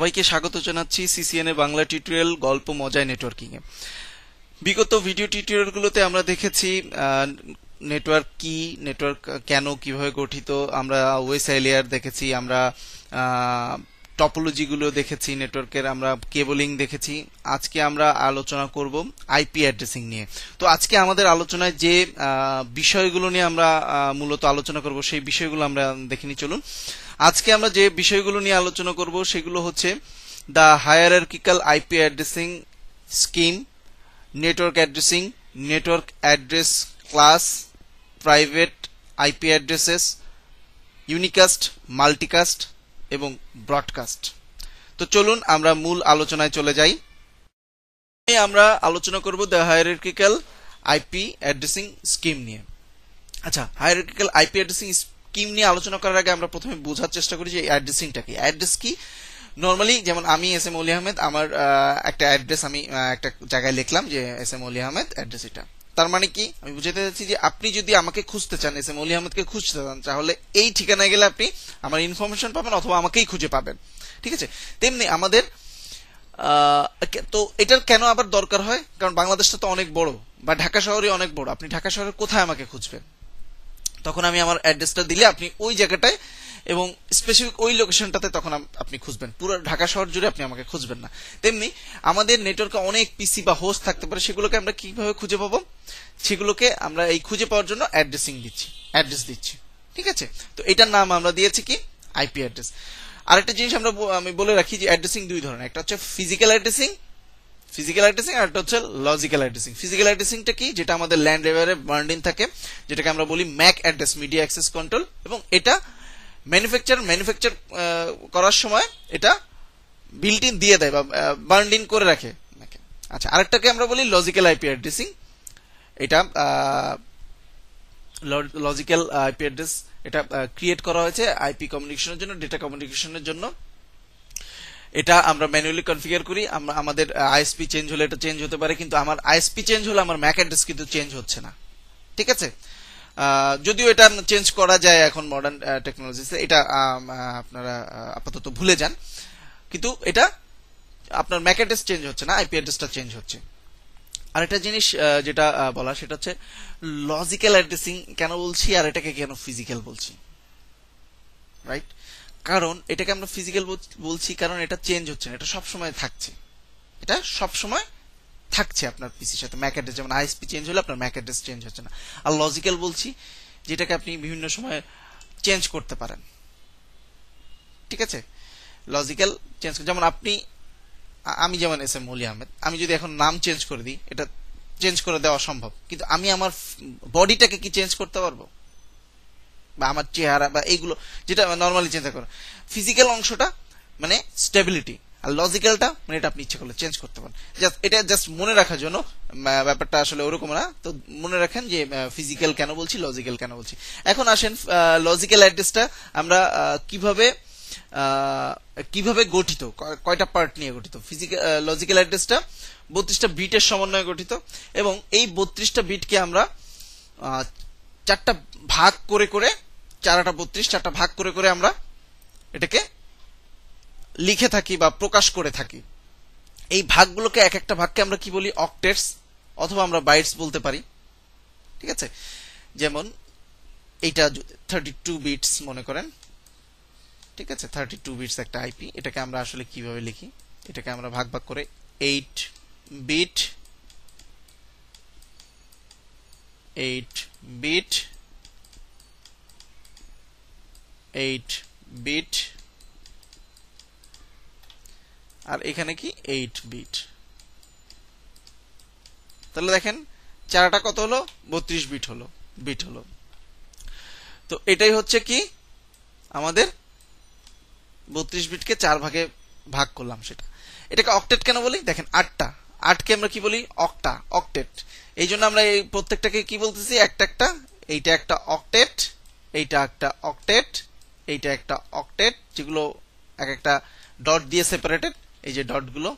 সবাইকে স্বাগত জানাচ্ছি সিসিএন এর বাংলা টিউটোরিয়াল গল্প মজায় নেটওয়ার্কিং এ। বিগত ভিডিও টিউটোরিয়ালগুলোতে আমরা দেখেছি নেটওয়ার্ক কি, নেটওয়ার্ক কেন, কিভাবে গঠিত, আমরা ওএসআই লেয়ার দেখেছি, আমরা টপোলজি গুলো দেখেছি নেটওয়ার্কের, আমরা কেবলিং দেখেছি। আজকে আমরা আলোচনা করব আইপি অ্যাড্রেসিং নিয়ে। তো আজকে আমাদের আলোচনায় যে বিষয়গুলো নিয়ে আমরা মূলত আলোচনা করব সেই বিষয়গুলো আমরা দেখে নিই। চলুন আজকে আমরা যে বিষয়গুলো নিয়ে আলোচনা করব সেগুলো হচ্ছে the hierarchical IP addressing scheme, network addressing, network address class, private IP addresses, unicast, multicast এবং ব্রডকাস্ট। তো চলুন আমরা মূল আলোচনায় চলে যাই। আমরা আলোচনা করব the hierarchical IP addressing scheme নিয়ে। আচ্ছা, হায়ারার্কিক্যাল আইপি অ্যাড্রেসিং স্কিম নিয়ে আলোচনা করার আগে আমরা প্রথমে বোঝার চেষ্টা করি যে অ্যাড্রেসিংটা কি। অ্যাড্রেস কি? নরমালি যেমন আমি এস এম অলি আহমেদ, আমার একটা অ্যাড্রেস আমি একটা জায়গায় লিখলাম যে এস এম অলি আহমেদ অ্যাড্রেস এটা। তার মানে কি আমি বুঝাতে চাচ্ছি যে আপনি যদি আমাকে খুঁজতে চান, এস এম অলি আহমেদকে খুঁজতে চান, তাহলে এই ঠিকানায় গেলে আপনি আমার ইনফরমেশন পাবেন অথবা আমাকেই খুঁজে পাবেন। ঠিক আছে, তেমনি আমাদের তো এটার কেন আবার দরকার হয়? কারণ বাংলাদেশটা তো অনেক বড়, বা ঢাকা শহরে অনেক বড়। আপনি ঢাকা শহরে কোথায় আমাকে খুঁজবেন? তখন আমি আমার অ্যাড্রেসটা দিলে আপনি ওই জায়গাটায় এবং স্পেসিফিক ওই লোকেশনটাতে তখন আপনি খুঁজবেন। পুরো ঢাকা শহর জুড়ে আপনি আমাকে খুঁজবেন না। তেমনি আমাদের নেটওয়ার্কে অনেক পিসি বা হোস্ট থাকতে পারে, সেগুলোকে আমরা কিভাবে খুঁজে পাবো? সেগুলোকে আমরা এই খুঁজে পাওয়ার জন্য অ্যাড্রেস দিচ্ছি। ঠিক আছে, তো এটার নাম আমরা দিয়েছি কি? IP address. আরেকটা জিনিস আমি বলে রাখি যে অ্যাড্রেসিং দুই ধরনের, একটা হচ্ছে ফিজিক্যাল অ্যাড্রেসিং আর একটা হচ্ছে লজিক্যাল অ্যাড্রেসিং। ফিজিক্যাল অ্যাড্রেসিংটা কি? যেটা আমাদের ল্যান্ড এরিয়ারে বার্নড ইন থাকে, যেটাকে আমরা বলি Mac address, media access control, এবং এটা ম্যানুফ্যাকচার করার সময় এটা বিল্ট ইন দিয়ে দেয় বা বার্নড ইন করে রাখে। আচ্ছা, আরেকটাকে আমরা বলি লজিক্যাল আইপি অ্যাড্রেসিং। এটা লজিক্যাল আইপি অ্যাড্রেস এটা ক্রিয়েট করা হয়েছে আইপি কমিউনিকেশনের জন্য, ডেটা কমিউনিকেশনের জন্য। এটা আমরা ম্যানুয়ালি কনফিগার করি। আমরা আমাদের আইএসপি চেঞ্জ হলে এটা চেঞ্জ হতে পারে, কিন্তু আমার আইএসপি চেঞ্জ হলে আমার ম্যাক অ্যাড্রেস কিন্তু চেঞ্জ হচ্ছে না। ঠিক আছে, যদিও এটা চেঞ্জ করা যায় এখন মডার্ন টেকনোলজিতে, এটা আপনারা আপাতত ভুলে যান। কিন্তু এটা আপনার ম্যাক অ্যাড্রেস চেঞ্জ হচ্ছে না, আইপি অ্যাড্রেসটা চেঞ্জ হচ্ছে। আরেকটা জিনিস যেটা বলা সেটা হচ্ছে লজিক্যাল অ্যাড্রেসিং কেন বলছি আর এটাকে কেন ফিজিক্যাল বলছি, রাইট? কারণ এটাকে আমরা ফিজিক্যাল বলছি কারণ এটা চেঞ্জ হচ্ছে না, এটা সবসময় থাকছে আপনার পিসির সাথে। ম্যাক অ্যাড্রেস যেমন আইএসপি চেঞ্জ হলে আপনার ম্যাক অ্যাড্রেস চেঞ্জ হচ্ছে না। আর লজিক্যাল বলছি যেটাকে আপনি বিভিন্ন সময় চেঞ্জ করতে পারেন। ঠিক আছে, লজিক্যাল চেঞ্জ, যেমন আমি যেমন এস এম অলি আহমেদ, আমি যদি এখন নাম চেঞ্জ করে দিই, এটা চেঞ্জ করে দেওয়া সম্ভব, কিন্তু আমি আমার বডিটাকে কি চেঞ্জ করতে পারবো? বা আমার চেহারা বা এইগুলো যেটা নর্মালি চিন্তা করো, ফিজিক্যাল অংশটা মানে স্টেবিলিটি, আর লজিক্যালটা মানে এটা আপনি ইচ্ছে করলে চেঞ্জ করতে পারেন। এটা জাস্ট মনে রাখার জন্য, ব্যাপারটা আসলে ওরকম না। তো মনে রাখেন যে ফিজিক্যাল কেন বলছি, লজিক্যাল কেন বলছি। এখন আসেন লজিক্যাল অ্যাড্রেসটা আমরা কিভাবে গঠিত, কয়টা পার্ট নিয়ে গঠিত। লজিক্যাল অ্যাড্রেসটা 32টা বিটের সমন্বয়ে গঠিত, এবং এই 32টা বিটকে আমরা চারটা ভাগ করে 4টা ভাগ করে আমরা এটাকে লিখে থাকি বা প্রকাশ করে থাকি। এই ভাগগুলোকে একটা ভাগকে আমরা কি বলি? অক্টেটস, অথবা আমরা বাইটস বলতে পারি। ঠিক আছে, যেমন এইটা 32 বিটস মনে করেন। ঠিক আছে, 32 বিটস একটা আইপি। এটাকে আমরা আসলে কিভাবে লিখি? এটাকে আমরা ভাগ করে 8 বিট 8 বিট আর এখানে কি 8 বিট। তাহলে দেখেন চারটা কত হলো? 32 বিট হলো। তো এটাই হচ্ছে কি আমাদের 32 বিটকে 4 ভাগে ভাগ করলাম সেটা। এটাকে অক্টেট কেন বলি? দেখেন 8কে আমরা কি বলি? অক্টেট। এই জন্য আমরা এই প্রত্যেকটাকে কি বলতেছি? একটা এইটা একটা অক্টেট, এইটা একটা অক্টেট, এইটা একটা অক্টেট, যেগুলো একটা ডট দিয়ে সেপারেটেড। এই যে ডটগুলো,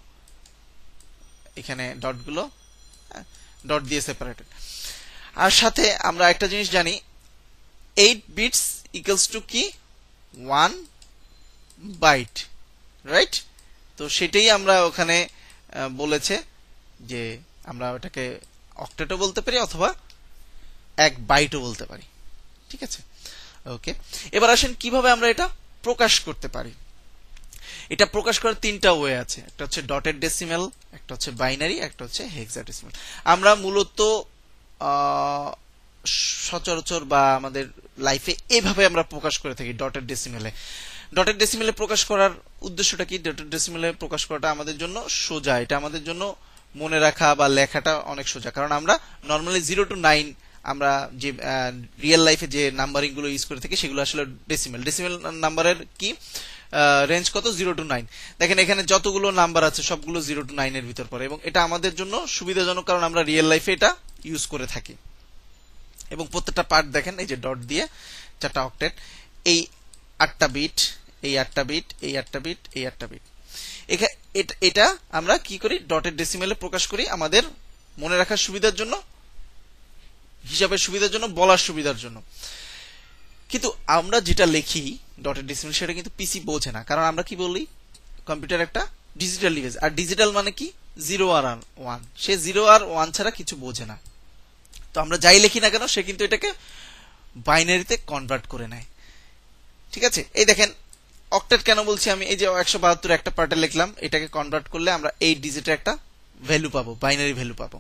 এখানে ডটগুলো ডট দিয়ে সেপারেটেড। আর সাথে আমরা একটা জিনিস জানি, 8 বিটস ইকুয়ালস টু কি? 1 বাইট, রাইট? তো সেটাই আমরা ওখানে বলেছে যে আমরা ওটাকে অক্টেটও বলতে পারি অথবা 1 বাইটও বলতে পারি। ঠিক আছে, ওকে। এবার আসেন কিভাবে আমরা এটা প্রকাশ করতে পারি। এটা প্রকাশ করার 3টা ওয়ে আছে, একটা হচ্ছে ডটেড ডেসিমেল, একটা হচ্ছে বাইনারি, একটা হচ্ছে হেক্সাডেসিমেল। আমরা মূলত সচরাচর বা আমাদের লাইফে এভাবে আমরা প্রকাশ করে থাকি ডটেড ডেসিমেলে। ডটেড ডেসিমেলে প্রকাশ করার উদ্দেশ্যটা কি? ডটেড ডেসিমেলে প্রকাশ করাটা আমাদের জন্য সোজা, এটা আমাদের জন্য মনে রাখা বা লেখাটা অনেক সোজা, কারণ আমরা নর্মালি 0 to 9 আমরা যে রিয়েল লাইফে যে নাম্বারিং গুলো ইউজ করে থাকি সেগুলো আসলে ডেসিমেল। ডেসিমেল নাম্বারের কি রেঞ্জ কত? 0 to 9। দেখেন এখানে যতগুলো নাম্বার আছে সবগুলো 0 to 9 এর ভিতর পড়ে, এবং এটা আমাদের জন্য সুবিধাজনক কারণ আমরা রিয়েল লাইফে এটা ইউজ করে থাকি। এবং প্রত্যেকটা পার্ট দেখেন এই যে ডট দিয়ে 4টা অক্টেট, এই 8টা বিট, এই 8টা বিট, এই 8টা বিট, এই 8টা বিট। এটা আমরা কি করি? ডটেড ডেসিমেলে প্রকাশ করি আমাদের মনে রাখার সুবিধার জন্য, হিসাবের সুবিধার জন্য, বলার সুবিধার জন্য। কিন্তু আমরা যেটা লিখি ডটেড ডেসিমেল সেটা কিন্তু পিসি বোঝে না, কারণ আমরা কি বলি কম্পিউটার একটা ডিজিটাল ডিভাইস, আর ডিজিটাল মানে কি 0 আর 1, সে 0 আর 1 ছাড়া কিছু বোঝে না। তো আমরা যাই লিখি না কেন সে কিন্তু এটাকে বাইনারিতে কনভার্ট করে নেয়। ঠিক আছে, এই দেখেন অক্টেট কেন বলছি আমি, এই যে 172 একটা পার্টে লিখলাম, এটাকে কনভার্ট করলে আমরা 8 ডিজিটের একটা ভ্যালু পাবো, বাইনারি ভ্যালু পাবো।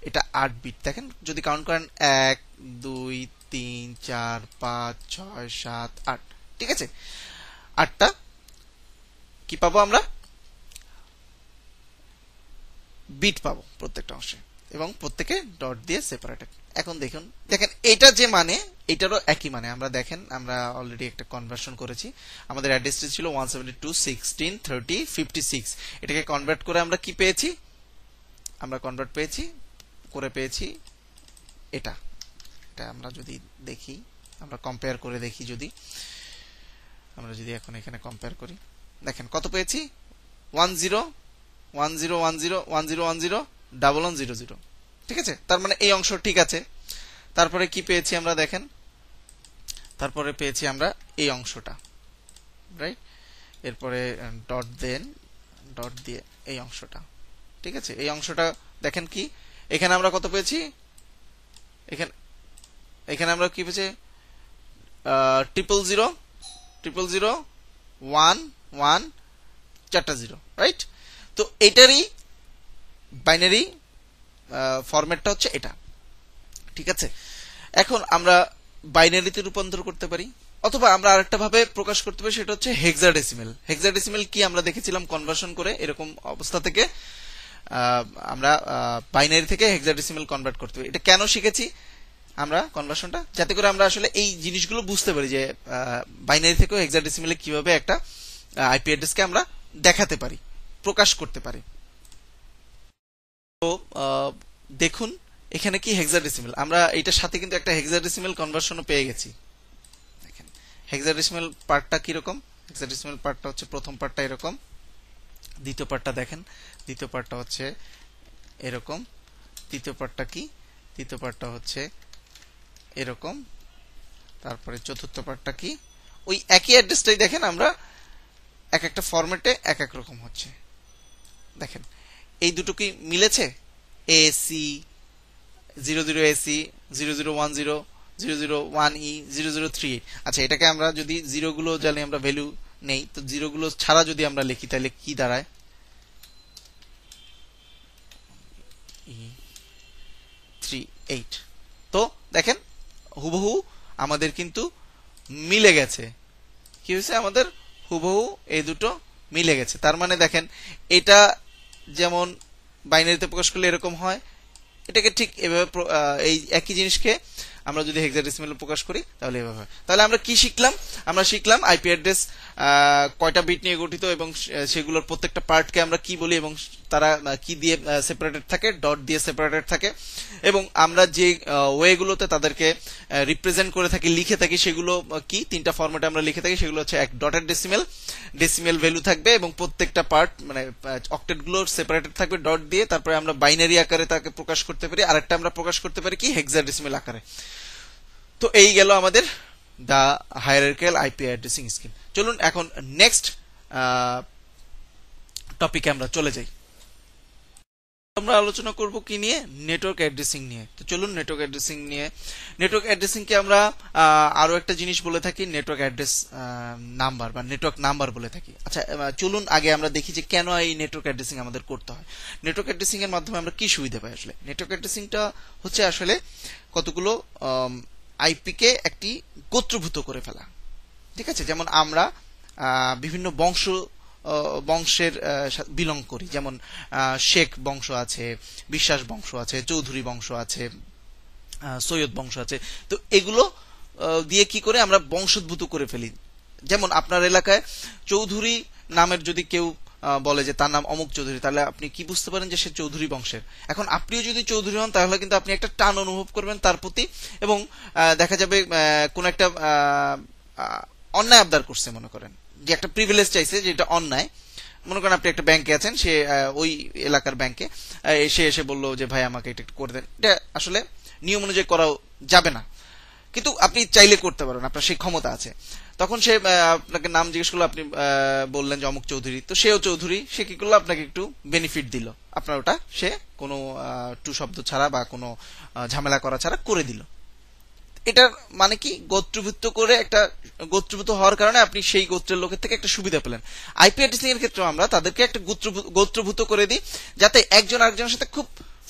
এটা 8 বিট। দেখেন যদি কাউন্ট করেন 1 2 3 4 5 6 7 8, ঠিক আছে, 8টা কি পাবো আমরা? বিট পাবো প্রত্যেকটা অংশে, এবং প্রত্যেকে ডট দিয়ে সেপারেটেড। এখন দেখুন, দেখেন এটা যে মানে এটারও একই মানে। আমরা দেখেন আমরা অলরেডি একটা কনভার্সন করেছি, আমাদের অ্যাড্রেসটা ছিল 172.16.30.56। এটাকে কনভার্ট করে আমরা কি পেয়েছি? আমরা কনভার্ট পেয়েছি এটা। এটা আমরা যদি দেখি, আমরা কম্পেয়ার করে দেখি, আমরা যদি এখন এখানে কম্পেয়ার করি, দেখেন কত পেয়েছি? 10101010101100। ঠিক আছে, তার মানে এই অংশ ঠিক আছে। তারপরে কি পেয়েছি আমরা দেখেন, তারপরে পেয়েছি আমরা এই অংশটা, রাইট? এরপরে ডট দিয়ে এই অংশটা। ঠিক আছে, এই অংশটা দেখেন কি এখানে আমরা কত পেয়েছি? এখানে আমরা কি পেয়েছি? 00001 4টা 0, রাইট? তো এটারই বাইনারি ফরম্যাটটা হচ্ছে এটা। ঠিক আছে, এখন আমরা বাইনারিতে রূপান্তর করতে পারি, অথবা আমরা আরেকটা ভাবে প্রকাশ করতে পারি, সেটা হচ্ছে হেক্সাডেসিমেল। হেক্সাডেসিমেল কি আমরা দেখেছিলাম কনভার্সন করে, এরকম অবস্থা থেকে আমরা বাইনারি থেকে হেক্সাডেসিমেল কনভার্ট করতে পারি। এটা কেন শিখেছি আমরা কনভার্সনটা? যাতে করে আমরা আসলে এই জিনিসগুলো বুঝতে পারি যে বাইনারি থেকে হেক্সাডেসিমেলে কিভাবে একটা আইপি অ্যাড্রেসকে আমরা দেখাতে পারি, প্রকাশ করতে পারি। তো দেখুন এখানে কি হেক্সাডেসিমেল, আমরা এটার সাথে কিন্তু একটা হেক্সাডেসিমেল কনভার্সনও পেয়ে গেছি। দেখেন হেক্সাডেসিমেল পার্টটা কিরকম? হেক্সাডেসিমেল পার্টটা হচ্ছে প্রথম পার্টটা এরকম, দ্বিতীয় পার্টটা দেখেন, দ্বিতীয় পার্টটা হচ্ছে এরকম, তৃতীয় পার্টটা কি? তৃতীয় পার্টটা হচ্ছে এরকম, তারপরে চতুর্থ পার্টটা কি? ওই একই অ্যাড্রেসটাই দেখেন আমরা এক একটা ফরম্যাটে এক এক রকম হচ্ছে। দেখেন এই দুটো কি মিলেছে? AC 00AC 0010 001E 0038। আচ্ছা, এটাকে আমরা যদি জিরো গুলো জানি আমরা ভ্যালু নেই, তো জিরো গুলো ছাড়া যদি আমরা লিখি তাহলে কি দাঁড়ায়? 38। তো দেখেন হুবহু আমাদের কিন্তু মিলে গেছে। কি হয়েছে? আমাদের হুবহু এই দুটো মিলে গেছে। তার মানে দেখেন এটা যেমন বাইনারিতে প্রকাশ করলে এরকম হয়, এটাকে ঠিক এভাবে এই একই জিনিসকে আমরা যদি হেক্সাডেসিমেলে প্রকাশ করি তাহলে এভাবে হয়। তাহলে আমরা কি শিখলাম? আমরা শিখলাম আইপি অ্যাড্রেস কয়টা বিট নিয়ে গঠিত, এবং সেগুলোর প্রত্যেকটা পার্টকে আমরা কি বলি, এবং তারা কি দিয়ে সেপারেটেড থাকে, ডট দিয়ে সেপারেটেড থাকে, এবং আমরা যে ওয়েগুলোতে তাদেরকে রিপ্রেজেন্ট করে থাকি, লিখে থাকি, সেগুলো কি 3টা ফরম্যাটে আমরা লিখে থাকি। সেগুলো হচ্ছে এক ডটেড ডেসিমেল ভ্যালু থাকবে, এবং প্রত্যেকটা পার্ট মানে অক্টেট গুলো সেপারেটেড থাকবে ডট দিয়ে। তারপরে আমরা বাইনারি আকারে তাকে প্রকাশ করতে পারি, আরেকটা আমরা প্রকাশ করতে পারি কি হেক্সাডেসিমেল আকারে। তো এই গেল আমাদের দা হায়ারার্কিক্যাল আইপি অ্যাড্রেসিং স্কিম। চলুন এখন নেক্সট টপিকে আমরা চলে যাই। আমরা আলোচনা করব কি নিয়ে? নেটওয়ার্ক অ্যাড্রেসিং নিয়ে। তো চলুন নেটওয়ার্ক অ্যাড্রেসিং নিয়ে। নেটওয়ার্ক অ্যাড্রেসিং কে আমরা আরো একটা জিনিস বলে থাকি, নেটওয়ার্ক অ্যাড্রেস নাম্বার বা নেটওয়ার্ক নাম্বার বলে থাকি। আচ্ছা, চলুন আগে আমরা দেখি যে কেন এই নেটওয়ার্ক অ্যাড্রেসিং আমাদের করতে হয়। নেটওয়ার্ক অ্যাড্রেসিং এর মাধ্যমে আমরা কি সুবিধা পাই আসলে? নেটওয়ার্ক অ্যাড্রেসিংটা হচ্ছে আসলে কতগুলো আইপি কে একটি গোত্রভূত করে ফেলা। ঠিক আছে, যেমন আমরা বিভিন্ন বংশের বিলং করি, যেমন শেখ বংশ আছে, বিশ্বাস বংশ আছে, চৌধুরী বংশ আছে, সৈয়দ বংশ আছে। তো এগুলো দিয়ে কি করে আমরা বংশোদ্ভূত করে ফেলি। যেমন আপনার এলাকায় চৌধুরী নামের যদি কেউ বলে যে তার নাম অমুক চৌধুরী, তাহলে আপনি কি বুঝতে পারেন যে সে চৌধুরী বংশের। এখন আপনিও যদি চৌধুরী হন তাহলে কিন্তু আপনি একটা টান অনুভব করবেন তার প্রতি, এবং দেখা যাবে কোন একটা অন্যায় আবদার করছে, মনে করেন যে একটা প্রিভিলেজ চাইছে, যেটা অন্যায়। মনে করেন আপনি একটা ব্যাংকে আছেন, সে ওই এলাকার ব্যাংকে এসে বললো যে ভাই আমাকে এটা একটু করে দেন। এটা আসলে নিয়ম অনুযায়ী করা যাবে না, কিন্তু আপনি চাইলে করতে পারেন, আপনার সেই ক্ষমতা আছে। তখন সে আপনাকে নাম জিজ্ঞেস করলো, আপনি বললেন যে অমুক চৌধুরী, তো সেও চৌধুরী, সে কি করলো আপনাকে একটু বেনিফিট দিল, আপনার ওটা সে কোনো টু শব্দ ছাড়া বা কোনো ঝামেলা করা ছাড়া করে দিল। এটার মানে কি? গোত্রভুক্ত করে, একটা গোত্রভূত হওয়ার কারণে আপনি সেই গোত্রের লোকের থেকে একটা সুবিধা পেলেন। আইপি অ্যাড্রেসিং এর ক্ষেত্রে আমরা তাদেরকে একটা গোত্রভূত করে দিই, যাতে একজন আরেকজনের সাথে খুব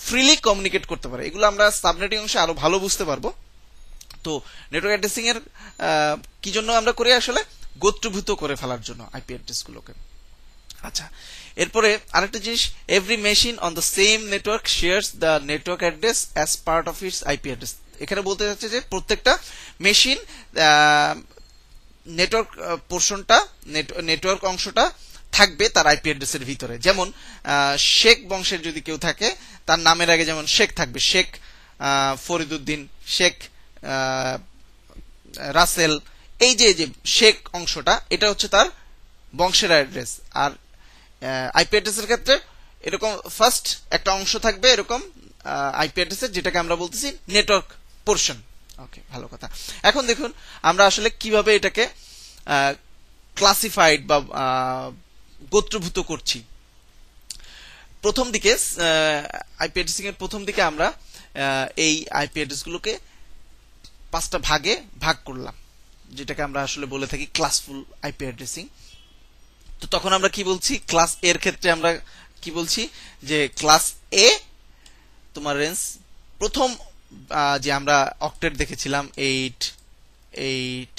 ফ্রিলি কমিউনিকেট করতে পারে। এগুলো আমরা সাবনেটিং অংশে আরো ভালো বুঝতে পারবো। তো নেটওয়ার্ক অ্যাড্রেসিং এর কি জন্য আমরা করি? আসলে গোত্রভূত করে ফেলার জন্য আইপি অ্যাড্রেস গুলোকে। আচ্ছা, এরপরে আরেকটা জিনিস, every machine on the same network shares the network address as part of its IP address. এখানে বলতে যাচ্ছে যে প্রত্যেকটা মেশিন নেটওয়ার্ক পোর্শনটা, নেটওয়ার্ক অংশটা থাকবে তার আইপি অ্যাড্রেসের ভিতরে। যেমন শেখ বংশের যদি কেউ থাকে, তার নামের আগে যেমন শেখ থাকবে, শেখ ফরিদুদ্দিন, শেখ রাসেল, এই যে শেখ অংশটা, এটা হচ্ছে তার বংশের অ্যাড্রেস। আর আইপি অ্যাড্রেসের ক্ষেত্রে এরকম ফার্স্ট একটা অংশ থাকবে এরকম আইপি অ্যাড্রেসের, যেটাকে আমরা বলতেছি নেটওয়ার্ক পোর্শন। ওকে, ভালো কথা। এখন দেখুন আমরা আসলে কিভাবে এটাকে ক্লাসিফাইড বা গোত্রভূত করছি। প্রথম দিকে আইপি অ্যাড্রেসিং এর প্রথম দিকে আমরা এই আইপি অ্যাড্রেস গুলোকে 5টা ভাগে ভাগ করলাম, যেটাকে আমরা আসলে বলে থাকি ক্লাসফুল আইপি অ্যাড্রেসিং। তো তখন আমরা কি বলছি? ক্লাস এর ক্ষেত্রে আমরা কি বলছি যে ক্লাস এ তোমার রেঞ্জ, প্রথম যে আমরা অক্টেট দেখেছিলাম 8 8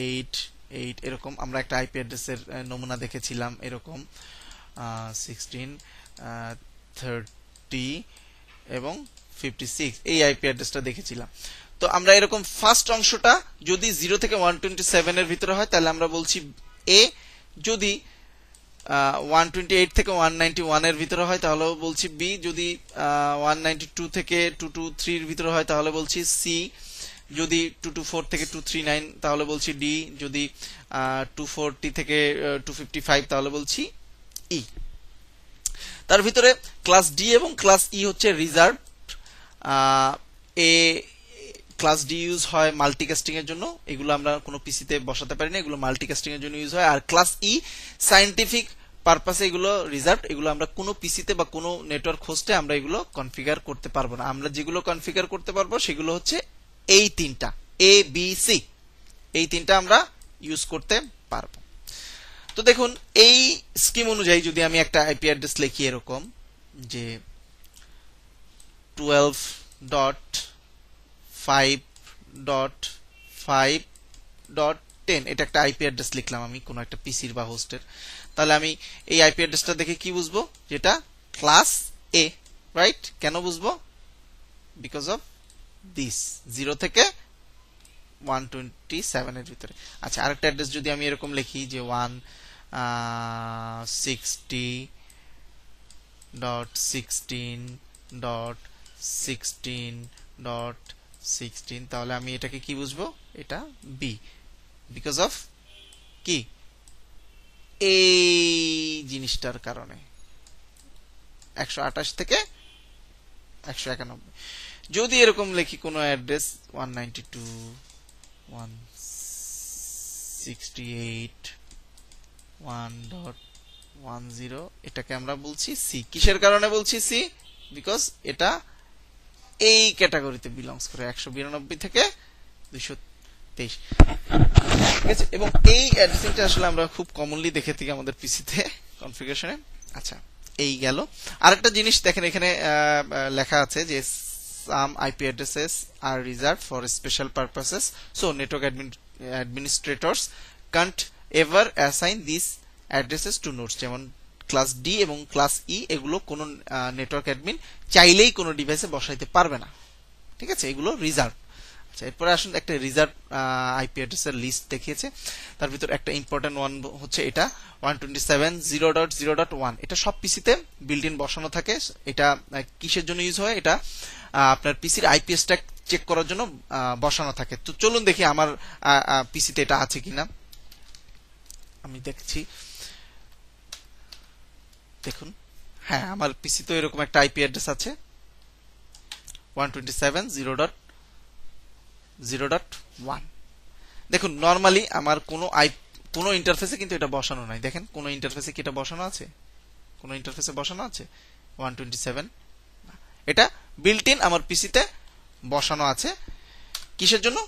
8 8, এরকম আমরা একটা আইপি অ্যাড্রেসের নমুনা দেখেছিলাম, এরকম 16 30 এবং 56 এই আইপি অ্যাড্রেসটা দেখেছিলাম। তো আমরা এরকম ফার্স্ট অংশটা যদি 0 থেকে 127 এর ভিতরে হয় তাহলে আমরা বলছি এ, যদি 128 থেকে 191 এর ভিতরে হয় তাহলে বলছি বি, যদি 192 থেকে 223 এর ভিতরে হয় তাহলে বলছি সি, যদি 224 থেকে 239 তাহলে বলছি ডি, যদি 240 থেকে 255 তাহলে বলছি ই। তার ভিতরে ক্লাস ডি এবং ক্লাস ই হচ্ছে রিজার্ভ। ক্লাস ডি ইউজ হয় মাল্টিকাস্টিং এর জন্য, এগুলো আমরা কোনো পিসিতে বসাতে পারি না, এগুলো মাল্টিকাস্টিং এর জন্য ইউজ হয়। আর ক্লাস ই সায়েন্টিফিক পারপাসে এগুলো রিজার্ভ, এগুলো আমরা কোনো পিসিতে বা কোনো নেটওয়ার্ক হোস্টে আমরা এগুলো কনফিগার করতে পারবো না। আমরা যেগুলো কনফিগার করতে পারবো সেগুলো হচ্ছে এই তিনটা, এ বি সি, এই তিনটা আমরা ইউজ করতে পারবো। তো দেখুন এই স্কিম অনুযায়ী যদি আমি একটা আইপি অ্যাড্রেস লিখি এরকম যে 12.5.5.10, এটা একটা আইপি অ্যাড্রেস লিখলাম আমি কোন একটা পিসির বা হোস্টের, তাহলে আমি এই আইপি অ্যাড্রেসটা দেখে কি বুঝবো? যেটা ক্লাস এ, রাইট? কেন বুঝবো? বিকজ অফ দিস 0 থেকে 127 এর ভিতরে। আচ্ছা, আরেকটা অ্যাড্রেস যদি আমি এরকম লিখি যে 160.16.16.16, তাহলে আমি এটাকে কি বুঝবো? এটা বি, বিকজ অফ কি? এই জিনিসটার কারণে 128 থেকে 191। যদি এরকম লিখি কোনো অ্যাড্রেস 192 168 1.1 10 এটাকে আমরা বলছি সি। কিসের কারণে বলছি সি? বিকজ এটা এই ক্যাটাগরিতে বিলংস করে 192 থেকে 223, ঠিক আছে। এবং এই অ্যাড্রেসিংটা আসলে আমরা খুব কমনলি দেখে থাকি আমাদের পিসিতে কনফিগারেশনে। আচ্ছা, এই গেল। আরেকটা জিনিস দেখেন, এখানে লেখা আছে যে some IP addresses are reserved for special purposes, so network administrators can't ever assign these addresses to nodes, যেমন ক্লাস ডি এবং ক্লাস ই এগুলো কোনো নেটওয়ার্ক অ্যাডমিন চাইলেই কোনো ডিভাইসে বসাইতে পারবে না, ঠিক আছে, এগুলো রিজার্ভ। আচ্ছা, এরপরে আসুন একটা রিজার্ভ আইপি অ্যাড্রেসের লিস্ট দেখিয়েছে, তার ভিতর একটা ইম্পর্টেন্ট ওয়ান হচ্ছে এটা 127.0.0.1। এটা সব পিসিতে বিল্ট ইন বসানো থাকে। এটা কিসের জন্য ইউজ হয়? এটা আপনার পিসির আইপি স্ট্যাক চেক করার জন্য বসানো থাকে। তো চলুন দেখি আমার পিসিতে এটা আছে কিনা। আমি দেখছি, দেখুন, হ্যাঁ, আমার পিসি তো এরকম একটা আইপি অ্যাড্রেস আছে 127.0.0.1। দেখুন, নরমালি আমার কোনো ইন্টারফেসে কিন্তু এটা বসানো নাই। দেখেন, কোনো ইন্টারফেসে কি এটা বসানো আছে? কোনো ইন্টারফেসে বসানো আছে 127? এটা বিল্ট ইন আমার পিসিতে বসানো আছে। কিসের জন্য?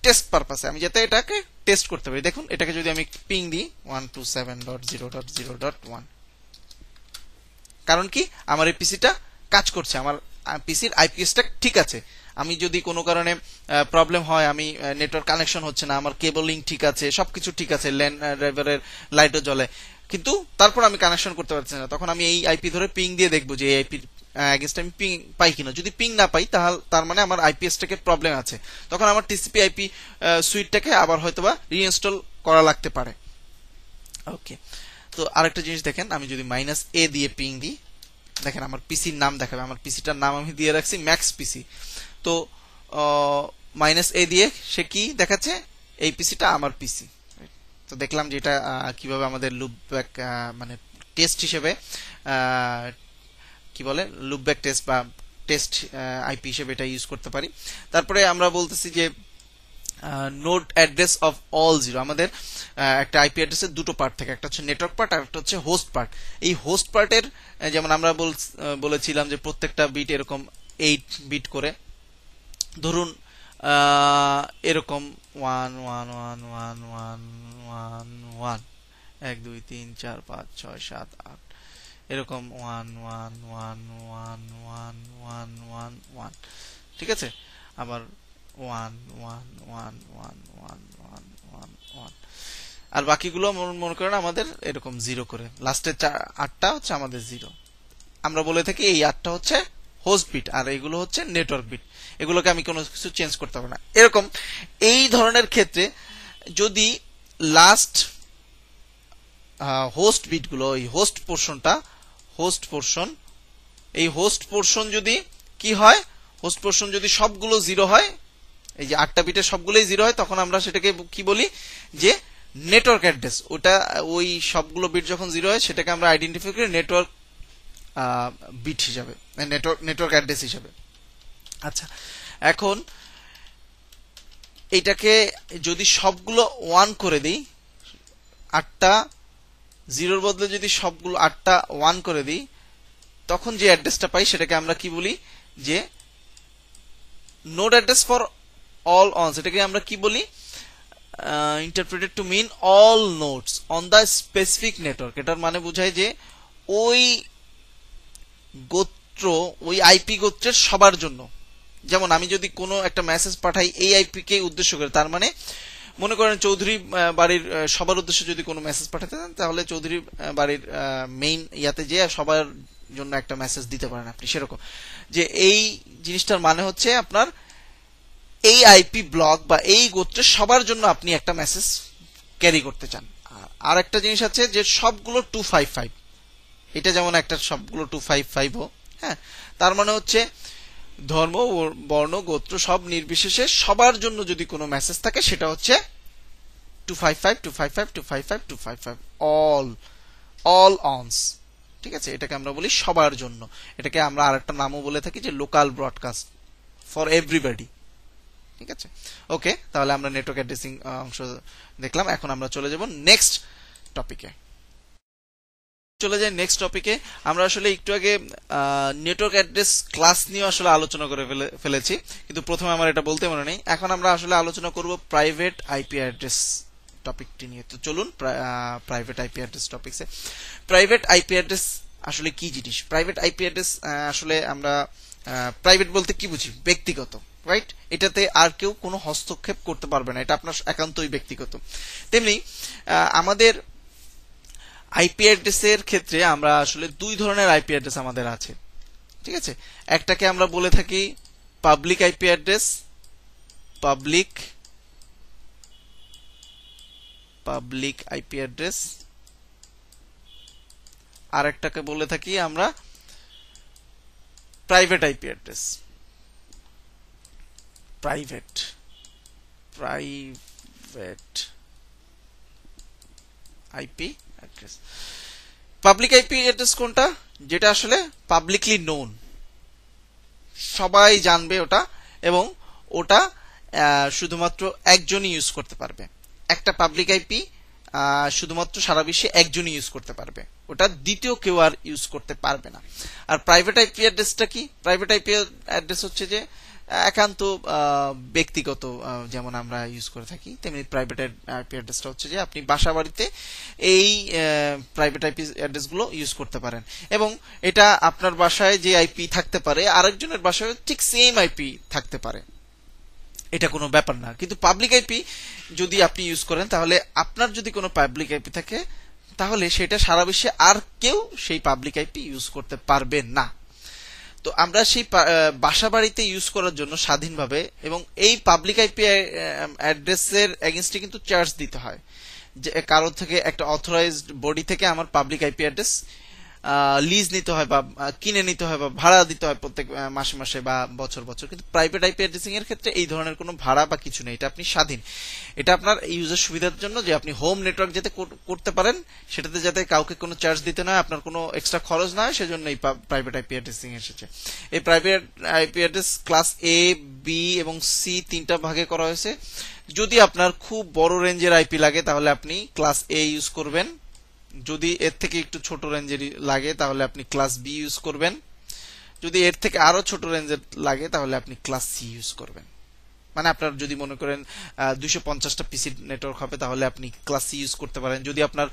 টেস্ট পারপাসে, আমি যাতে এটাকে টেস্ট করতে পারি। দেখুন, এটাকে যদি আমি পিং দিই 127.0.0.1, কারণ কি আমার এই পিসিটা কাজ করছে, আমার পিসির আইপি স্ট্যাক ঠিক আছে। আমি যদি কোনো কারণে প্রবলেম হয়, আমি নেটওয়ার্ক কানেকশন হচ্ছে না, আমার কেবল লিঙ্ক ঠিক আছে, সবকিছু ঠিক আছে, ল্যান্ড ড্রাইভারের লাইটও জ্বলে, কিন্তু তারপর আমি কানেকশন করতে পারছি না, তখন আমি এই আইপি ধরে পিং দিয়ে দেখবো যে এই আইপির এগেইনস্ট আমি পিং পাই কিনা। যদি পিং না পাই, তাহলে তার মানে আমার আইপি স্ট্যাকের প্রবলেম আছে। তখন আমার টিসিপি আইপি সুইটটাকে আবার হয়তোবা রিইনস্টল করা লাগতে পারে। ওকে, তো আরেকটা জিনিস দেখেন, আমি যদি -a দিয়ে পিং দিই, দেখেন আমার পিসির নাম দেখাবে। আমার পিসিটার নাম আমি দিয়ে রাখছি ম্যাক্স পিসি। তো -a দিয়ে সে কি দেখাচ্ছে? এই পিসিটা আমার পিসি। তো দেখলাম যে এটা কিভাবে আমাদের লুপব্যাক মানে টেস্ট হিসেবে কি বলে, লুপব্যাক টেস্ট বা টেস্ট আইপি হিসেবে এটা ইউজ করতে পারি। তারপরে আমরা বলতেছি যে node address of all zero. আমাদের একটা আইপি অ্যাড্রেসের দুটো পার্ট থাকে, একটা হচ্ছে নেটওয়ার্ক পার্ট আর একটা হচ্ছে হোস্ট পার্ট। এই হোস্ট পার্টের যেমন আমরা বলেছিলাম যে প্রত্যেকটা বিট এরকম 8 বিট করে, ধরুন এরকম 1 1 1 1 1 1 1 1 2 3 4 5 6 7 8 এরকম 1 1 1 1 1 1 1 1, ঠিক আছে। আবার 1 1 1 1 1 1 1 1, আর বাকিগুলো মনে করেন আমাদের এরকম 0 করে, লাস্টের 8টা হচ্ছে আমাদের 0। আমরা বলে থাকি এই 8টা হচ্ছে হোস্ট বিট আর এইগুলো হচ্ছে নেটওয়ার্ক বিট। এগুলোকে আমি কোনো কিছু চেঞ্জ করতে পারবো না। এরকম এই ধরনের ক্ষেত্রে যদি লাস্ট হোস্ট বিটগুলো, এই হোস্ট পোর্শন যদি কি হয়, হোস্ট পোর্শন যদি সবগুলো 0 হয়, এই যে 8টা বিটের সবগুলোই 0 হয়, তখন আমরা সেটাকে কি বলি যে নেটওয়ার্ক অ্যাড্রেস। ওটা ওই সবগুলো বিট যখন 0 হয়, সেটাকে আমরা আইডেন্টিফাই করি নেটওয়ার্ক বিট হিসাবে, নেটওয়ার্ক অ্যাড্রেস হিসাবে। আচ্ছা, এখন এইটাকে যদি সবগুলো 1 করে দিই, 8টা 0-র বদলে যদি সবগুলো 8টা 1 করে দিই, তখন যে অ্যাড্রেসটা পাই সেটাকে আমরা কি বলি যে node address for all ones. এটাকে আমরা কি বলি? Interpreted to mean all nodes on the specific network. এটার মানে বোঝায় যে ওই গোত্র, ওই আইপি গোত্রের সবার জন্য। যেমন আমি যদি কোনো একটা মেসেজ পাঠাই এই আইপি কে উদ্দেশ্য করে, তার মানে মনে করেন চৌধুরী বাড়ির সবার উদ্দেশ্যে যদি কোনো মেসেজ পাঠাতে চান, তাহলে চৌধুরী বাড়ির মেইন ইয়াতে যে সবার জন্য একটা মেসেজ দিতে পারেন আপনি। সেরকম যে এই জিনিসটার মানে হচ্ছে আপনার এই আইপি ব্লক বা এই গোত্রের সবার জন্য আপনি একটা মেসেজ ক্যারি করতে চান। আর একটা জিনিস আছে যে সবগুলো 255, এটা যেমন একটা সবগুলো 255, হ্যাঁ, তার মানে হচ্ছে ধর্ম, বর্ণ, গোত্র সব নির্বিশেষে সবার জন্য যদি কোনো মেসেজ থাকে, সেটা হচ্ছে 255 255 255 255 অল অনস, ঠিক আছে। এটাকে আমরা বলি সবার জন্য। এটাকে আমরা আরেকটা নামও বলে থাকি যে লোকাল ব্রডকাস্ট ফর এভরিবডি, ঠিক আছে। ওকে, তাহলে আমরা নেটওয়ার্ক অ্যাড্রেসিং অংশ দেখলাম। এখন আমরা চলে যাব নেক্সট টপিকে। চলে যাই নেক্সট টপিকে। আমরা আসলে একটু আগে নেটওয়ার্ক অ্যাড্রেস ক্লাস নিয়ে আসলে আলোচনা করে ফেলেছি, কিন্তু প্রথমে আমার এটা বলতে মনে নেই। এখন আমরা আসলে আলোচনা করব প্রাইভেট আইপি অ্যাড্রেস টপিকটি নিয়ে। তো চলুন প্রাইভেট আইপি অ্যাড্রেস টপিকসে। প্রাইভেট আইপি অ্যাড্রেস আসলে কি জিনিস? প্রাইভেট আইপি অ্যাড্রেস আসলে আমরা প্রাইভেট বলতে কি বুঝি? ব্যক্তিগত, রাইট? এটাতে আর কেউ কোনো হস্তক্ষেপ করতে পারবে না, এটা আপনার একান্তই ব্যক্তিগত। তেমনি আমাদের আইপি অ্যাড্রেসের ক্ষেত্রে আমরা আসলে দুই ধরনের আইপি অ্যাড্রেস আমাদের আছে, ঠিক আছে? একটাকে আমরা বলে থাকি public IP address, public IP address. আর একটাকে বলে থাকি আমরা private IP address, private IP address. Public IP address কোনটা? যেটা আসলে পাবলিকলি নোন, সবাই জানবে ওটা, এবং ওটা শুধুমাত্র একজনই ইউজ করতে পারবে। একটা পাবলিক আইপি শুধুমাত্র সারা বিশ্বে একজনই ইউজ করতে পারবে, ওটা দ্বিতীয় কেউ আর ইউজ করতে পারবে না। আর প্রাইভেট আইপি অ্যাড্রেসটা কি? প্রাইভেট আইপি অ্যাড্রেস হচ্ছে যে একান্ত ব্যক্তিগত, যেমন আমরা ইউজ করে থাকি, তেমনি প্রাইভেট আইপি অ্যাড্রেসটা হচ্ছে যে আপনি বাসা বাড়িতে এই প্রাইভেট আইপি অ্যাড্রেসগুলো ইউজ করতে পারেন, এবং এটা আপনার বাসায় যে আইপি থাকতে পারে আরেকজনের বাসায় ঠিক সেম আইপি থাকতে পারে, এটা কোনো ব্যাপার না। কিন্তু পাবলিক আইপি যদি আপনি ইউজ করেন, তাহলে আপনার যদি কোনো পাবলিক আইপি থাকে, তাহলে সেটা সারা বিশ্বে আর কেউ সেই পাবলিক আইপি ইউজ করতে পারবে না। তো আমরা সেই বাসা বাড়িতে ইউজ করার জন্য স্বাধীনভাবে, এবং এই পাবলিক আইপি অ্যাড্রেসের এগেইনস্টে কিন্তু চার্জ দিতে হয়, যে কারো থেকে একটা অথরাইজড বডি থেকে আমার পাবলিক আইপি অ্যাড্রেস লিজ নিতে হয় বা কিনে নিতে হয় বা ভাড়া দিতে হয় প্রত্যেক মাসে মাসে বা বছর বছর। কিন্তু প্রাইভেট আইপি অ্যাড্রেসিং এর ক্ষেত্রে এই ধরনের কোনো ভাড়া বা কিছু নেই, এটা আপনি স্বাধীন। এটা আপনার ইউজার সুবিধার জন্য, যে আপনি হোম নেটওয়ার্ক যাতে করতে পারেন, সেটাতে যাতে কাউকে কোনো চার্জ দিতে না হয়, আপনার কোনো এক্সট্রা খরচ না হয়, সেজন্য এই প্রাইভেট আইপি অ্যাড্রেসিং এসেছে। এই প্রাইভেট আইপি অ্যাড্রেস ক্লাস এ, বি এবং সি তিনটা ভাগে করা হয়েছে। যদি আপনার খুব বড় রেঞ্জের আইপি লাগে, তাহলে আপনি ক্লাস এ ইউজ করবেন। যদি এর থেকে একটু ছোট রেঞ্জের লাগে, তাহলে আপনি ক্লাস বি ইউজ করবেন। যদি এর থেকে আরো ছোট রেঞ্জের লাগে, তাহলে আপনি ক্লাস সি ইউজ করবেন। মানে আপনার যদি মনে করেন 250টা পিসি নেটওয়ার্ক হবে, তাহলে আপনি ক্লাস সি ইউজ করতে পারেন। যদি আপনার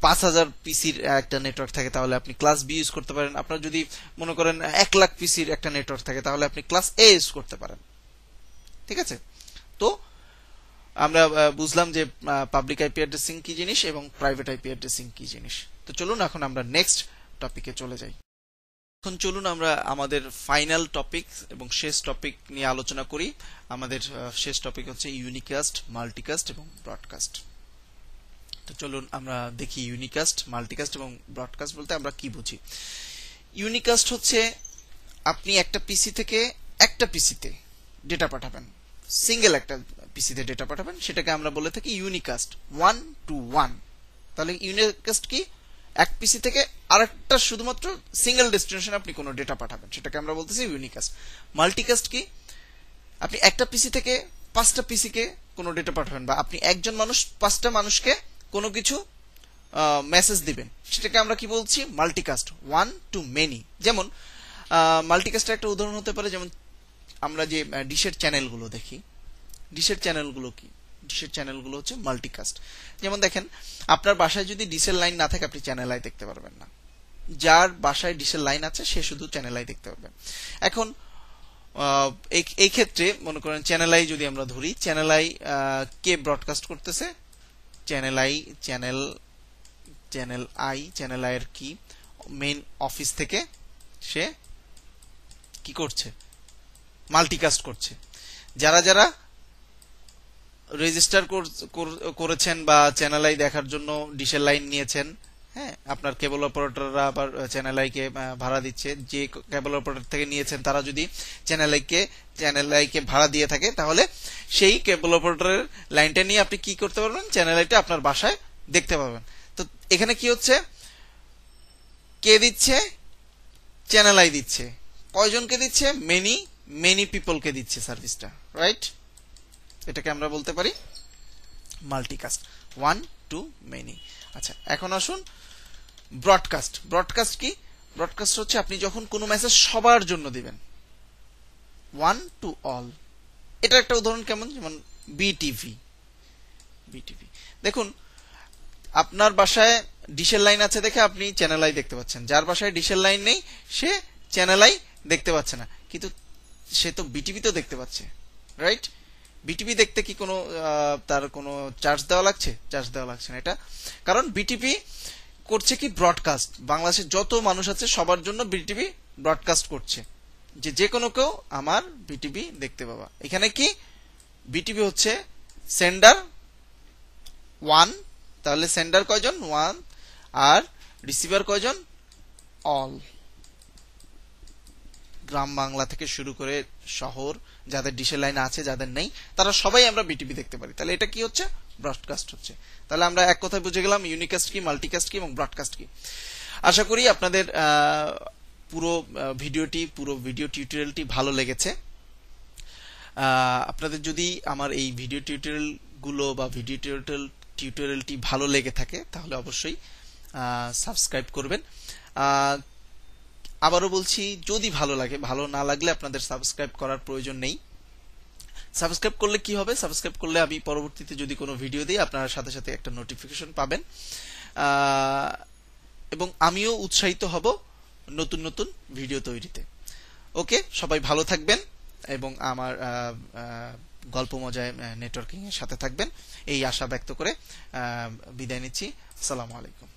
5000 পিসির একটা নেটওয়ার্ক থাকে, তাহলে আপনি ক্লাস বি ইউজ করতে পারেন। আপনার যদি মনে করেন 1 লাখ পিসির একটা নেটওয়ার্ক থাকে, তাহলে আপনি ক্লাস এ ইউজ করতে পারেন। ঠিক আছে? তো আমরা বুঝলাম যে পাবলিক আইপি অ্যাড্রেসিং কি জিনিস এবং প্রাইভেট আইপি অ্যাড্রেসিং কি জিনিস। তো চলুন এখন আমরা নেক্সট টপিকে চলে যাই। এখন চলুন আমরা আমাদের ফাইনাল টপিক এবং শেষ টপিক নিয়ে আলোচনা করি। আমাদের শেষ টপিক হচ্ছে ইউনিকাস্ট, মাল্টিকাস্ট এবং ব্রডকাস্ট। তো চলুন আমরা দেখি ইউনিকাস্ট, মাল্টিকাস্ট এবং ব্রডকাস্ট বলতে আমরা কি বুঝি। ইউনিকাস্ট হচ্ছে আপনি একটা পিসি থেকে একটা পিসিতে ডেটা পাঠাবেন, সিঙ্গেল একটা পিসিতে ডেটা পাঠাবেন, সেটাকে আমরা বলে থাকি ইউনিকাস্ট, 1 to 1। তাহলে ইউনিকাস্ট কি? এক পিসি থেকে আরেকটা শুধুমাত্র সিঙ্গেল ডেস্টিনেশনে আপনি কোনো ডেটা পাঠাবেন, সেটাকে আমরা বলতেছি ইউনিকাস্ট। মাল্টিকাস্ট কি? আপনি একটা পিসি থেকে 5টা পিসিকে কোনো ডেটা পাঠাবেন, বা আপনি একজন মানুষ 5টা মানুষকে কোনো কিছু মেসেজ দিবেন, সেটাকে আমরা কি বলছি? Multicast, 1 to many। যেমন মাল্টিকাস্টের একটা উদাহরণ হতে পারে, যেমন আমরা যে ডিশের চ্যানেলগুলো দেখি, ডিশের চ্যানেলগুলো কি? ডিশের চ্যানেলগুলো হচ্ছে মাল্টিকাস্ট। যেমন দেখেন, আপনার বাসায় যদি ডিশের লাইন না থাকে, আপনি চ্যানেল আই দেখতে পারবেন না। যার বাসায় ডিশের লাইন আছে, সে শুধু চ্যানেল আই দেখতে পারবে। এখন এই ক্ষেত্রে মনে করেন চ্যানেল আই যদি আমরা ধরি, চ্যানেল আই কে ব্রডকাস্ট করতেছে? চ্যানেল আই এর কি মেইন অফিস থেকে সে কি করছে? মাল্টিকাস্ট করছে। যারা যারা রেজিস্টার করেছেন বা চ্যানেল আই দেখার জন্য ডিশের লাইন নিয়েছেন, হ্যাঁ, আপনার কেবল অপারেটররা আবার চ্যানেল আই কে ভাড়া দিচ্ছে, যে কেবল অপারেটর থেকে নিয়েছেন তারা যদি চ্যানেল আই কে ভাড়া দিয়ে থাকে, তাহলে সেই কেবল অপারেটরের লাইনটা নিয়ে আপনি কি করতে পারবেন? চ্যানেল আইটা আপনার বাসায় দেখতে পাবেন। তো এখানে কি হচ্ছে? কে দিচ্ছে? চ্যানেল আই দিচ্ছে। কয়জনকে দিচ্ছে? মেনি পিপলকে দিচ্ছে সার্ভিসটা, রাইট? এটাকে আমরা বলতে পারি মাল্টিকাস্ট, 1 to many। আচ্ছা, এখন আসুন ব্রডকাস্ট, ব্রডকাস্ট কি? ব্রডকাস্ট হচ্ছে আপনি যখন কোনো মেসেজ সবার জন্য দিবেন, ওয়ান টু অল। এটা একটা উদাহরণ কেমন, যেমন বিটিভি। বিটিভি দেখুন, আপনার বাসায় ডিশের লাইন আছে দেখে আপনি চ্যানেল আই দেখতে পাচ্ছেন, যার বাসায় ডিশের লাইন নেই সে চ্যানেল আই দেখতে পাচ্ছে না, কিন্তু সে তো বিটিভি তো দেখতে পাচ্ছে, রাইট? বিটিভি দেখতে কি কোনো তার কোনো চার্জ দেওয়া লাগছে? চার্জ দেওয়া লাগছে না। এটা কারণ বিটিভি করছে কি, ব্রডকাস্ট। বাংলাদেশের যত মানুষ আছে সবার জন্য বিটিভি ব্রডকাস্ট করছে, যে যে কোনো কেউ আমার বিটিভি দেখতে পাবা। এখানে কি, বিটিভি হচ্ছে সেন্ডার ওয়ান, তাহলে সেন্ডার কয়জন? ওয়ান। আর রিসিভার কয়জন? অল। গ্রাম বাংলা থেকে শুরু করে শহর, যাদের ডিশের লাইন আছে যাদের নেই, তারা সবাই আমরা বিটিভি দেখতে পারি। তাহলে এটা কি হচ্ছে? ব্রডকাস্ট হচ্ছে। তাহলে আমরা এক কথায় বুঝে গেলাম ইউনিকাস্ট কি, মাল্টিকাস্ট কি এবং ব্রডকাস্ট কি। আশা করি আপনাদের পুরো ভিডিও টিউটোরিয়ালটি ভালো লেগেছে। আপনাদের যদি আমার এই ভিডিও টিউটোরিয়াল গুলো বা ভিডিও টিউটোরিয়ালটি ভালো লেগে থাকে তাহলে অবশ্যই সাবস্ক্রাইব করবেন। আবারও বলছি, যদি ভালো লাগে, ভালো না লাগলে আপনাদের সাবস্ক্রাইব করার প্রয়োজন নেই। সাবস্ক্রাইব করলে কি হবে? সাবস্ক্রাইব করলে আমি পরবর্তীতে যদি কোনো ভিডিও দিই আপনারা সাথে সাথে একটা নোটিফিকেশন পাবেন, এবং আমিও উৎসাহিত হব নতুন নতুন ভিডিও তৈরিতে। ওকে, সবাই ভালো থাকবেন এবং আমার গল্প মজায় নেটওয়ার্কিং এর সাথে থাকবেন, এই আশা ব্যক্ত করে বিদায় নিচ্ছি। আসসালামু আলাইকুম।